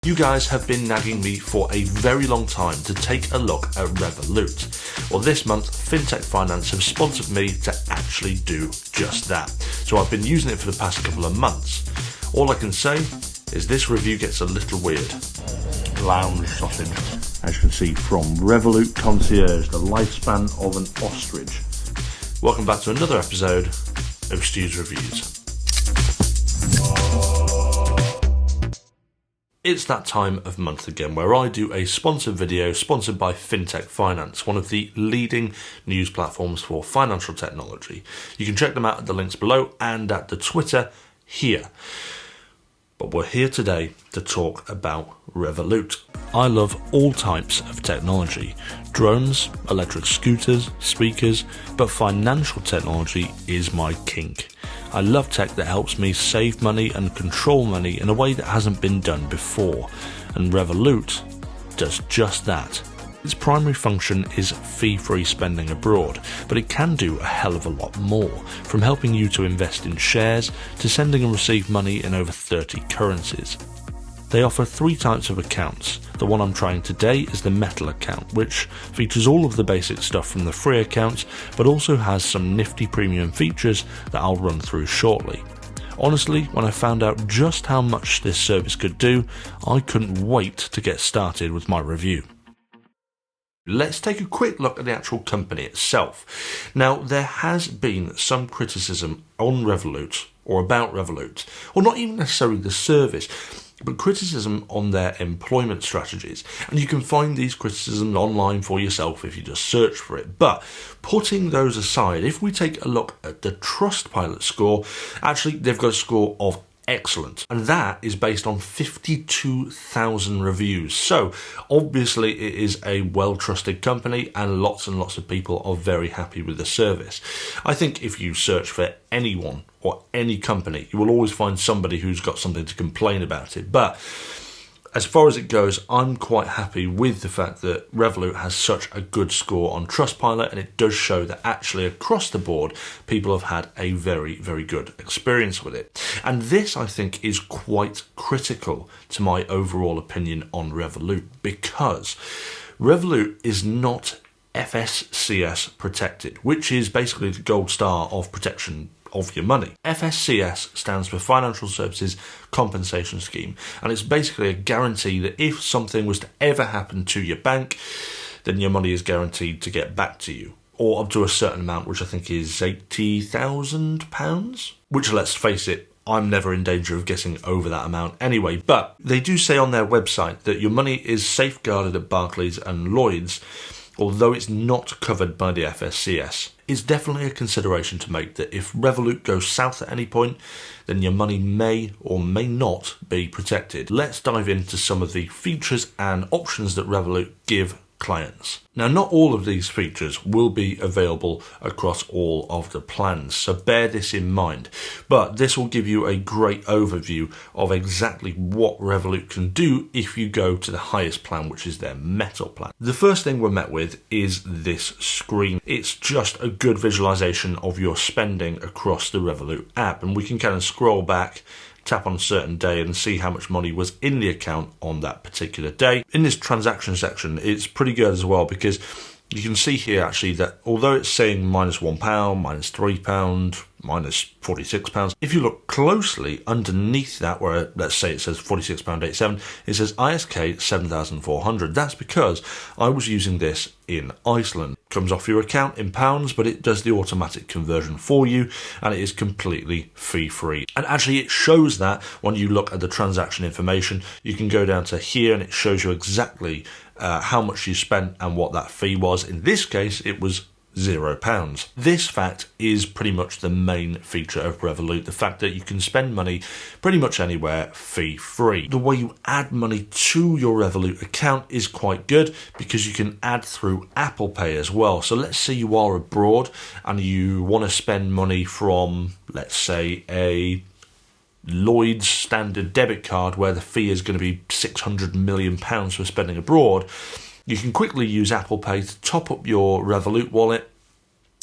You guys have been nagging me for a very long time to take a look at Revolut. Well, this month, fintech finance have sponsored me to actually do just that. So I've been using it for the past couple of months. All I can say is this review gets a little weird. Lounge sausage, as you can see, from Revolut Concierge, the lifespan of an ostrich. Welcome back to another episode of Stu's Reviews. It's that time of month again where I do a sponsored video sponsored by Fintech Finance, one of the leading news platforms for financial technology. You can check them out at the links below and at the Twitter here. But we're here today to talk about Revolut. I love all types of technology. Drones, electric scooters, speakers, but financial technology is my kink. I love tech that helps me save money and control money in a way that hasn't been done before, and Revolut does just that. Its primary function is fee-free spending abroad, but it can do a hell of a lot more, from helping you to invest in shares to sending and receive money in over 30 currencies. They offer 3 types of accounts. The one I'm trying today is the Metal account, which features all of the basic stuff from the free accounts, but also has some nifty premium features that I'll run through shortly. Honestly, when I found out just how much this service could do, I couldn't wait to get started with my review. Let's take a quick look at the actual company itself. Now, there has been some criticism on Revolut, or about Revolut, or not even necessarily the service, but criticism on their employment strategies. And you can find these criticisms online for yourself if you just search for it. But putting those aside, if we take a look at the Trustpilot score, actually they've got a score of excellent, and that is based on 52,000 reviews. So obviously it is a well-trusted company and lots of people are very happy with the service. I think if you search for anyone or any company, you will always find somebody who's got something to complain about it. But as far as it goes, I'm quite happy with the fact that Revolut has such a good score on Trustpilot, and it does show that actually across the board, people have had a very, very good experience with it. And this, I think, is quite critical to my overall opinion on Revolut, because Revolut is not FSCS protected, which is basically the gold star of protection of your money. FSCS stands for Financial Services Compensation Scheme, and it's basically a guarantee that if something was to ever happen to your bank, then your money is guaranteed to get back to you, or up to a certain amount, which I think is £80,000, which, let's face it, I'm never in danger of getting over that amount anyway. But they do say on their website that your money is safeguarded at Barclays and Lloyds, although it's not covered by the FSCS. It's definitely a consideration to make that if Revolut goes south at any point, then your money may or may not be protected. Let's dive into some of the features and options that Revolut give clients. Now, not all of these features will be available across all of the plans, so bear this in mind. But this will give you a great overview of exactly what Revolut can do if you go to the highest plan, which is their Metal plan. The first thing we're met with is this screen. It's just a good visualization of your spending across the Revolut app, and we can kind of scroll back, tap on a certain day and see how much money was in the account on that particular day. In this transaction section, it's pretty good as well, because you can see here actually that although it's saying -£1, -£3, -£46, if you look closely underneath that, where let's say it says £46.87, it says ISK 7,400. That's because I was using this in Iceland. It comes off your account in pounds, but it does the automatic conversion for you, and it is completely fee-free. And actually it shows that when you look at the transaction information. You can go down to here and it shows you exactly how much you spent and what that fee was. In this case, it was £0. This fact is pretty much the main feature of Revolut, the fact that you can spend money pretty much anywhere fee-free. The way you add money to your Revolut account is quite good, because you can add through Apple Pay as well. So let's say you are abroad and you want to spend money from, let's say, a Lloyds standard debit card where the fee is going to be £600 million for spending abroad. You can quickly use Apple Pay to top up your Revolut wallet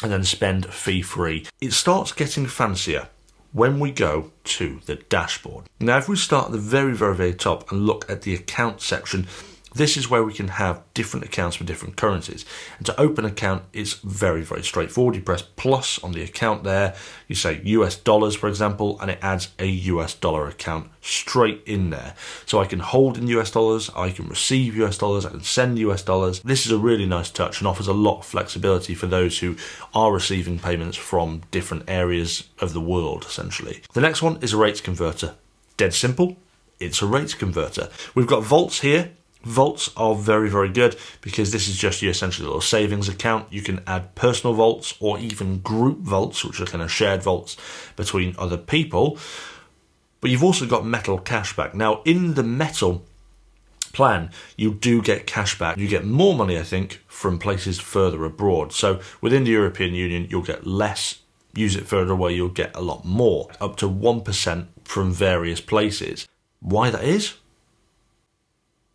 and then spend fee-free. It starts getting fancier when we go to the dashboard. Now, if we start at the very, very, very top and look at the account section, this is where we can have different accounts for different currencies. And to open an account is very, very straightforward. You press plus on the account there. You say US dollars, for example, and it adds a US dollar account straight in there. So I can hold in US dollars, I can receive US dollars, I can send US dollars. This is a really nice touch and offers a lot of flexibility for those who are receiving payments from different areas of the world, essentially. The next one is a rates converter. Dead simple. It's a rates converter. We've got vaults here. Vaults are very, very good because this is just your essentially little savings account. You can add personal vaults or even group vaults, which are kind of shared vaults between other people. But you've also got metal cashback. Now, in the metal plan, you do get cashback. You get more money, I think, from places further abroad. So within the European Union, you'll get less. Use it further away, you'll get a lot more, up to 1% from various places. Why that is?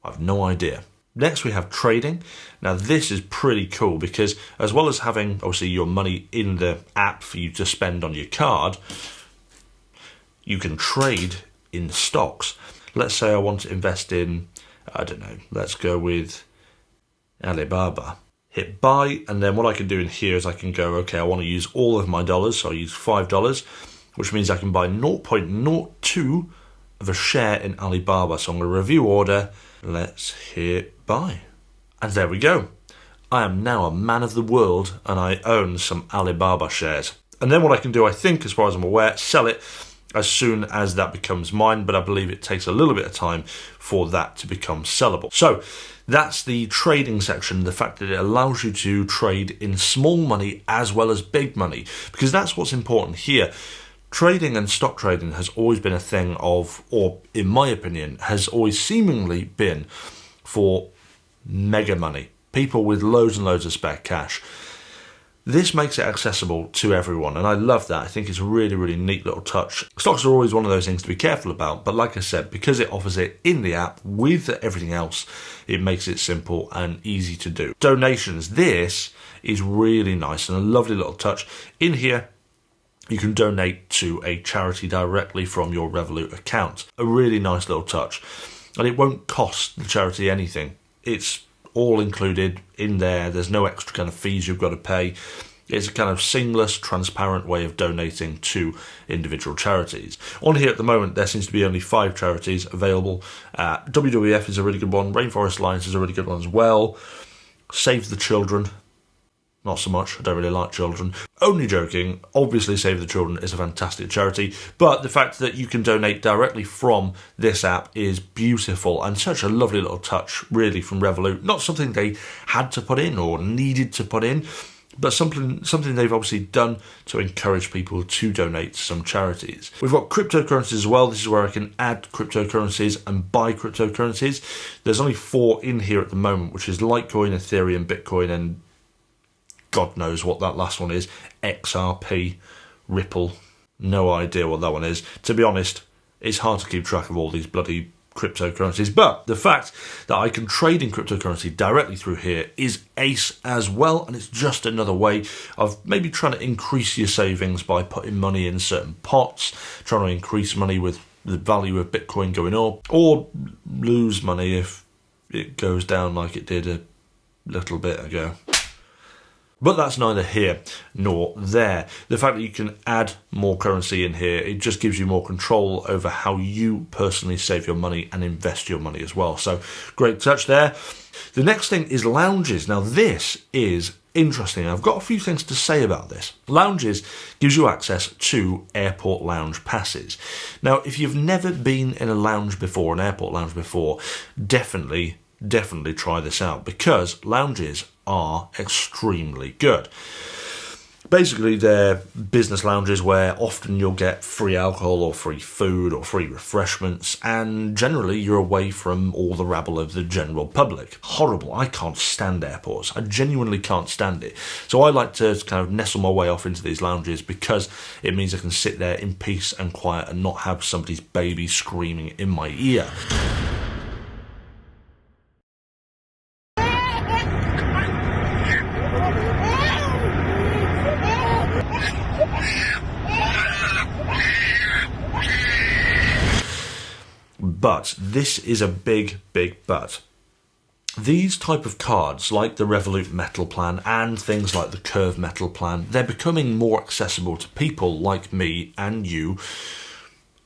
I have no idea. Next, we have trading. Now, this is pretty cool because as well as having, obviously, your money in the app for you to spend on your card, you can trade in stocks. Let's say I want to invest in, I don't know, let's go with Alibaba. Hit buy, and then what I can do in here is I can go, okay, I want to use all of my dollars, so I use $5, which means I can buy 0.02 of a share in Alibaba. So I'm going to review order. Let's hit buy. And there we go. I am now a man of the world and I own some Alibaba shares. And then what I can do, I think, as far as I'm aware, sell it as soon as that becomes mine, but I believe it takes a little bit of time for that to become sellable. So that's the trading section, the fact that it allows you to trade in small money as well as big money, because that's what's important here. Trading and stock trading has always been a thing of, or in my opinion, has always seemingly been for mega money. People with loads and loads of spare cash. This makes it accessible to everyone, and I love that. I think it's a really, really neat little touch. Stocks are always one of those things to be careful about, but like I said, because it offers it in the app with everything else, it makes it simple and easy to do. Donations. This is really nice and a lovely little touch. In here, you can donate to a charity directly from your Revolut account. A really nice little touch. And it won't cost the charity anything. It's all included in there. There's no extra kind of fees you've got to pay. It's a kind of seamless, transparent way of donating to individual charities. On here at the moment, there seems to be only 5 charities available. WWF is a really good one. Rainforest Alliance is a really good one as well. Save the Children. Not so much, I don't really like children. Only joking, obviously Save the Children is a fantastic charity, but the fact that you can donate directly from this app is beautiful and such a lovely little touch, really, from Revolut. Not something they had to put in or needed to put in, but something they've obviously done to encourage people to donate to some charities. We've got cryptocurrencies as well. This is where I can add cryptocurrencies and buy cryptocurrencies. There's only 4 in here at the moment, which is Litecoin, Ethereum, Bitcoin, and God knows what that last one is. XRP, Ripple, no idea what that one is. To be honest, it's hard to keep track of all these bloody cryptocurrencies. But the fact that I can trade in cryptocurrency directly through here is ace as well. And it's just another way of maybe trying to increase your savings by putting money in certain pots, trying to increase money with the value of Bitcoin going up, or lose money if it goes down like it did a little bit ago. But that's neither here nor there. The fact that you can add more currency in here, it just gives you more control over how you personally save your money and invest your money as well. So great touch there. The next thing is lounges. Now this is interesting. I've got a few things to say about this. Lounges gives you access to airport lounge passes. Now if you've never been in a lounge before, an airport lounge before, definitely try this out because lounges are extremely good. Basically, they're business lounges where often you'll get free alcohol or free food or free refreshments, and generally you're away from all the rabble of the general public. Horrible. I can't stand airports. I genuinely can't stand it. So I like to kind of nestle my way off into these lounges because it means I can sit there in peace and quiet and not have somebody's baby screaming in my ear. this is a big, big but. These type of cards, like the Revolut Metal Plan and things like the Curve Metal Plan, they're becoming more accessible to people like me and you,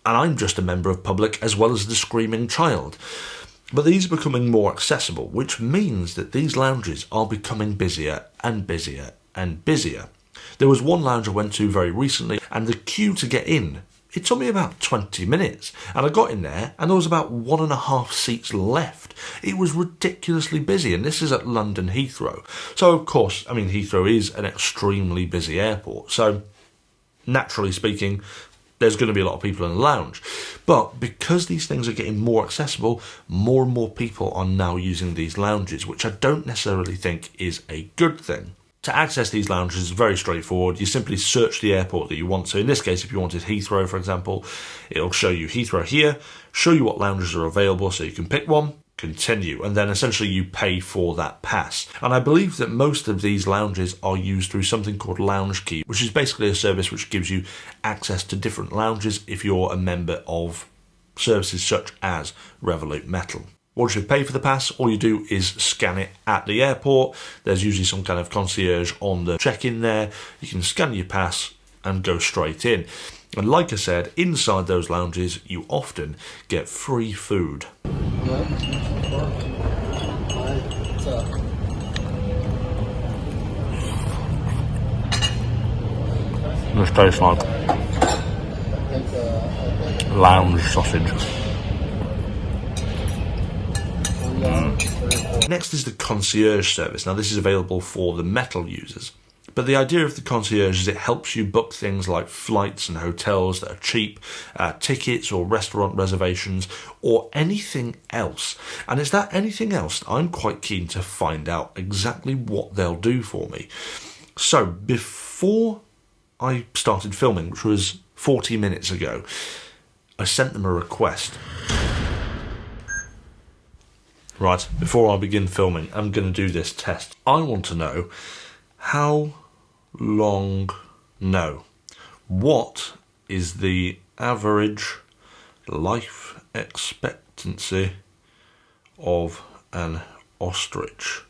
and I'm just a member of public as well as the screaming child. But these are becoming more accessible, which means that these lounges are becoming busier and busier and busier. There was one lounge I went to very recently, and the queue to get in, it took me about 20 minutes, and I got in there and there was about 1.5 seats left. It was ridiculously busy, and this is at London Heathrow. So of course, I mean, Heathrow is an extremely busy airport, so naturally speaking, there's going to be a lot of people in the lounge. But because these things are getting more accessible, more and more people are now using these lounges, which I don't necessarily think is a good thing. To access these lounges is very straightforward. You simply search the airport that you want. So in this case, if you wanted Heathrow, for example, it'll show you Heathrow here, show you what lounges are available so you can pick one, continue, and then essentially you pay for that pass. And I believe that most of these lounges are used through something called Lounge Key, which is basically a service which gives you access to different lounges if you're a member of services such as Revolut Metal. Once you pay for the pass, all you do is scan it at the airport. There's usually some kind of concierge on the check-in there. You can scan your pass and go straight in. And like I said, inside those lounges, you often get free food. This tastes like lounge sausage. Next is the Concierge service. Now this is available for the metal users. But the idea of the Concierge is it helps you book things like flights and hotels that are cheap, tickets or restaurant reservations, or anything else. And it's that anything else I'm quite keen to find out exactly what they'll do for me. So before I started filming, which was 40 minutes ago, I sent them a request. Right, before I begin filming, I'm going to do this test. I want to know what is the average life expectancy of an ostrich?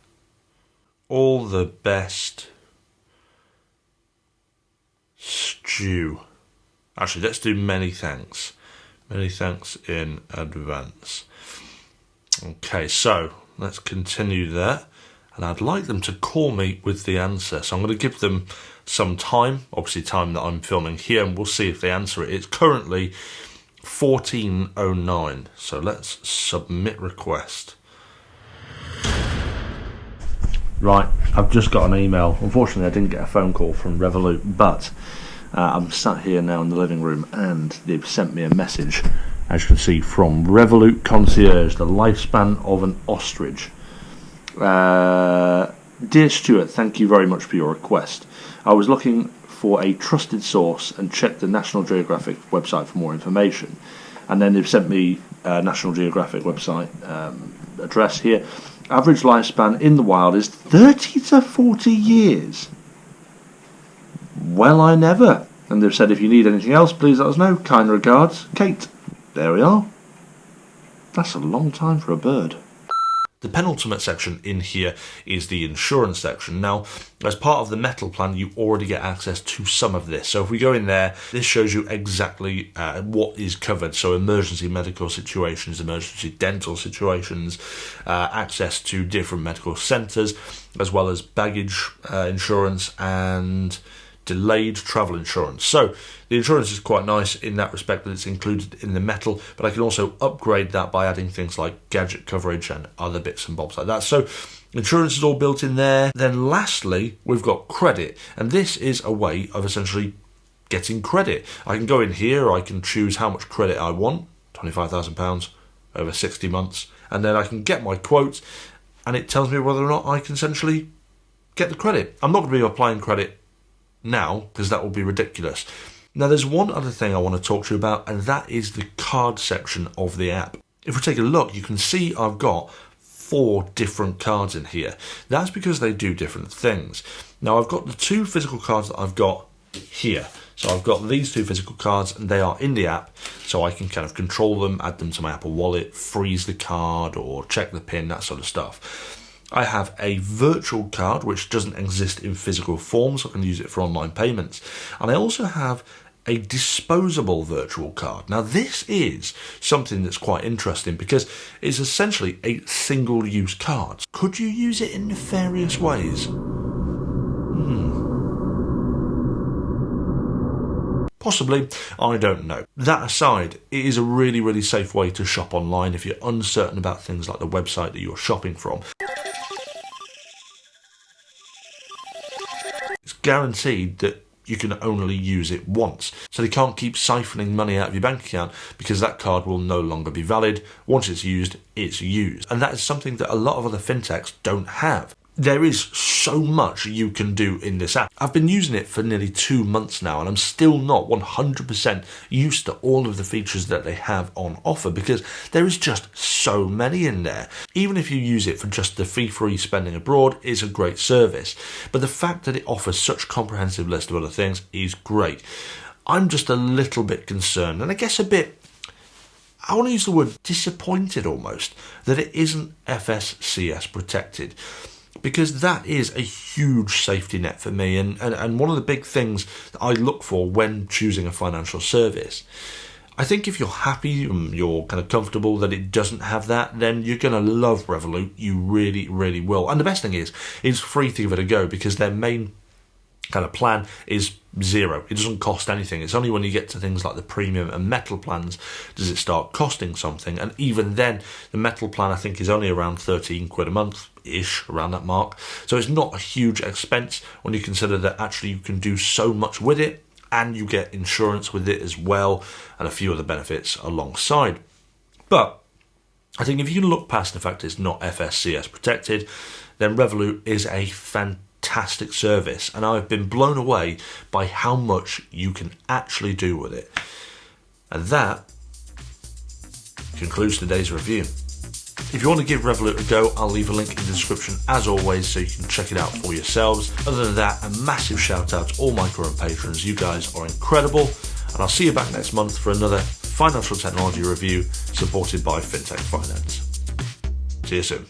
All the best, Stew. Actually, let's do many thanks. Many thanks in advance. Okay, so let's continue there. And I'd like them to call me with the answer. So I'm going to give them some time, obviously time that I'm filming here, and we'll see if they answer it. It's currently 14:09. So let's submit request. Right, I've just got an email. Unfortunately, I didn't get a phone call from Revolut, but I'm sat here now in the living room and they've sent me a message, as you can see, from Revolut Concierge, the lifespan of an ostrich. Dear Stuart, thank you very much for your request. I was looking for a trusted source and checked the National Geographic website for more information. And then they've sent me a National Geographic website address here. Average lifespan in the wild is 30 to 40 years. Well, I never. And they've said if you need anything else, please let us know. Kind regards, Kate. There we are. That's a long time for a bird. The penultimate section in here is the insurance section. Now, as part of the metal plan, you already get access to some of this. So if we go in there, this shows you exactly what is covered. So emergency medical situations, emergency dental situations, access to different medical centres, as well as baggage insurance and delayed travel insurance. So the insurance is quite nice in that respect that it's included in the metal, but I can also upgrade that by adding things like gadget coverage and other bits and bobs like that. So insurance is all built in there. Then lastly, we've got credit, and this is a way of essentially getting credit. I can go in here, I can choose how much credit I want, £25,000 over 60 months, and then I can get my quote, and it tells me whether or not I can essentially get the credit. I'm not going to be applying credit now, because that would be ridiculous. Now there's one other thing I want to talk to you about, and that is the card section of the app. If we take a look, you can see I've got 4 different cards in here. That's because they do different things. Now I've got the 2 physical cards that I've got here. So I've got these 2 physical cards and they are in the app, so I can kind of control them, add them to my Apple Wallet, freeze the card or check the PIN, that sort of stuff. I have a virtual card which doesn't exist in physical form, so I can use it for online payments. And I also have a disposable virtual card. Now this is something that's quite interesting because it's essentially a single-use card. Could you use it in nefarious ways? Possibly, I don't know. That aside, it is a really, really safe way to shop online if you're uncertain about things like the website that you're shopping from. It's guaranteed that you can only use it once. So they can't keep siphoning money out of your bank account because that card will no longer be valid. Once it's used, it's used. And that is something that a lot of other fintechs don't have. There is so much you can do in this app. I've been using it for nearly 2 months now and I'm still not 100% used to all of the features that they have on offer because there is just so many in there. Even if you use it for just the fee-free spending abroad, it's a great service. But the fact that it offers such a comprehensive list of other things is great. I'm just a little bit concerned and I guess a bit, I want to use the word disappointed almost, that it isn't FSCS protected. Because that is a huge safety net for me and one of the big things that I look for when choosing a financial service. I think if you're happy and you're kind of comfortable that it doesn't have that, then you're going to love Revolut. You really, really will. And the best thing is, it's free to give it a go because their main kind of plan is zero. It doesn't cost anything. It's only when you get to things like the premium and metal plans does it start costing something. And even then, the metal plan I think is only around 13 quid a month-ish, around that mark. So it's not a huge expense when you consider that actually you can do so much with it and you get insurance with it as well and a few other benefits alongside. But I think if you can look past the fact it's not FSCS protected, then Revolut is a fantastic service and I've been blown away by how much you can actually do with it. And that concludes today's review. If you want to give Revolut a go, I'll leave a link in the description as always so you can check it out for yourselves. Other than that, a massive shout out to all my current patrons. You guys are incredible and I'll see you back next month for another financial technology review supported by Fintech Finance. See you soon.